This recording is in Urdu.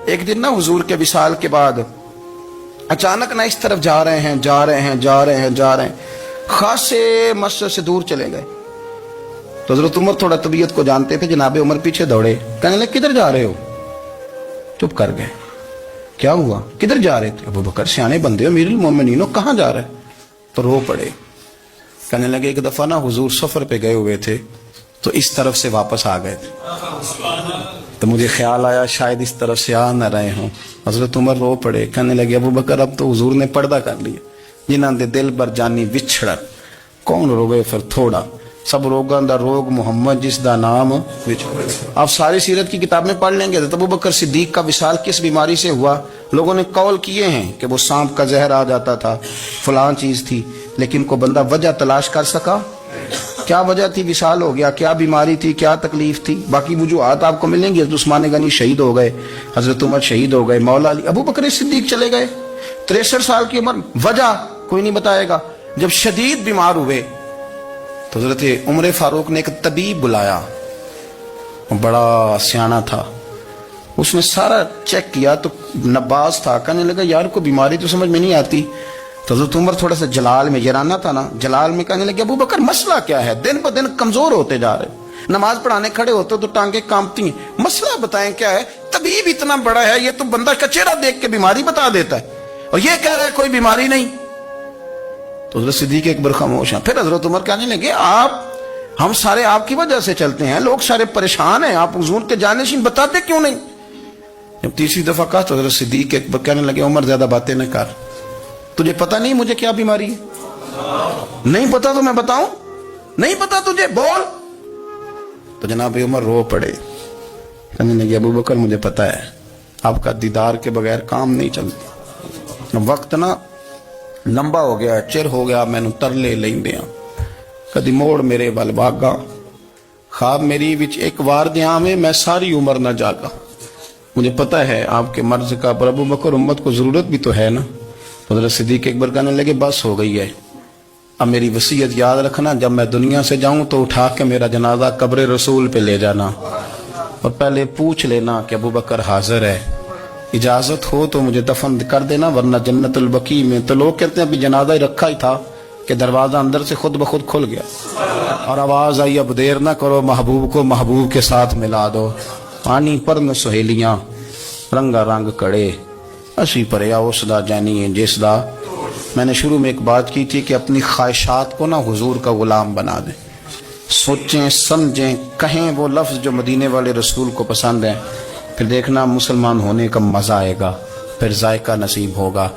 ایک دن نا حضور کے وصال کے بعد اچانک نہ اس طرف جا رہے ہیں خاصے مسجد سے دور چلے گئے. تو حضرت عمر تھوڑا طبیعت کو جانتے تھے. جناب عمر پیچھے دوڑے, کہنے لگے کدھر جا رہے ہو؟ چپ کر گئے. کیا ہوا؟ کدھر جا رہے تھے؟ ابو بکر سیانے بندے ہو, امیر المومنین ہو, کہاں جا رہے؟ تو رو پڑے. کہنے لگے ایک دفعہ نا حضور سفر پہ گئے ہوئے تھے تو اس طرف سے واپس آ گئے تھے, تو مجھے خیال آیا شاید اس طرف سے آ نہ رہے ہوں. حضرت عمر رو پڑے. کہنے لگے ابو بکر اب تو حضور نے پردہ کر لیا. جنہاں دے دل بر جانی وچھڑ کون روگے پھر تھوڑا, سب روگاں دا روگ محمد جس دا نام وچھڑ. آپ ساری سیرت کی کتاب میں پڑھ لیں گے ابو بکر صدیق کا وصال کس بیماری سے ہوا. لوگوں نے قول کیے ہیں کہ وہ سانپ کا زہر آ جاتا تھا, فلان چیز تھی, لیکن کو بندہ وجہ تلاش کر سکا؟ کیا وجہ تھی وصال ہو گیا؟ کیا بیماری تھی؟ کیا تکلیف تھی؟ باقی وجوہات آپ کو ملیں گی. حضرت عثمان غنی شہید ہو گئے, حضرت عمر شہید ہو گئے, مولا علی, ابو بکر صدیق چلے گئے 63 سال کی عمر. وجہ کوئی نہیں بتائے گا. جب شدید بیمار ہوئے تو حضرت عمر فاروق نے ایک طبیب بلایا, بڑا سیانا تھا. اس نے سارا چیک کیا تو نباز تھا. کہنے لگا یار کو بیماری تو سمجھ میں نہیں آتی. تو حضرت عمر تھوڑا سا جلال میں, یرانہ تھا نا, جلال میں کہنے لگے ابو بکر مسئلہ کیا ہے؟ دن ب دن کمزور ہوتے جا رہے, نماز پڑھانے کھڑے ہوتے تو ٹانگیں کانپتی ہیں. مسئلہ بتائیں کیا ہے؟ طبیب اتنا بڑا ہے, یہ تو بندہ کا چہرہ دیکھ کے بیماری بتا دیتا ہے, اور یہ کہہ رہا ہے کوئی بیماری نہیں. تو حضرت صدیق ایک بار خاموش ہیں. پھر حضرت عمر کہنے لگے ہم سارے آپ کی وجہ سے چلتے ہیں, لوگ سارے پریشان ہیں, آپ حضور کے جانشین بتاتے کیوں نہیں؟ جب تیسری دفعہ کہا تو حضرت صدیق ایک بار کہنے لگے عمر زیادہ باتیں نہ کر, تجھے پتہ نہیں مجھے کیا بیماری ہے؟ نہیں پتا تو میں بتاؤں؟ نہیں پتا تجھے, بول. تو جناب عمر رو پڑے. کہنے لگے ابو بکر مجھے پتا ہے آپ کا دیدار کے بغیر کام نہیں چلتا. وقت نا لمبا ہو گیا, چر ہو گیا, میں ترلے لیندے ہاں. کدی موڑ میرے ول باگا, خواب میری وچ ایک وار دیاں میں ساری عمر نہ جاگا. مجھے پتا ہے آپ کے مرض کا, پر ابو بکر امت کو ضرورت بھی تو ہے نا. حضرت صدیق ایک بار کہنے لگے بس ہو گئی ہے, اب میری وصیت یاد رکھنا, جب میں دنیا سے جاؤں تو اٹھا کے میرا جنازہ قبر رسول پہ لے جانا, اور پہلے پوچھ لینا کہ ابو بکر حاضر ہے, اجازت ہو تو مجھے دفن کر دینا, ورنہ جنت البقیع میں. تو لوگ کہتے ہیں ابھی جنازہ ہی رکھا ہی تھا کہ دروازہ اندر سے خود بخود کھل گیا, اور آواز آئی اب دیر نہ کرو, محبوب کو محبوب کے ساتھ ملا دو. پانی پر نہ سہیلیاں رنگا رنگ کڑے, اسی پریا اس دا جانی جس دا. میں نے شروع میں ایک بات کی تھی کہ اپنی خواہشات کو نا حضور کا غلام بنا دیں, سوچیں سمجھیں کہیں وہ لفظ جو مدینے والے رسول کو پسند ہیں, پھر دیکھنا مسلمان ہونے کا مزہ آئے گا, پھر ذائقہ نصیب ہوگا.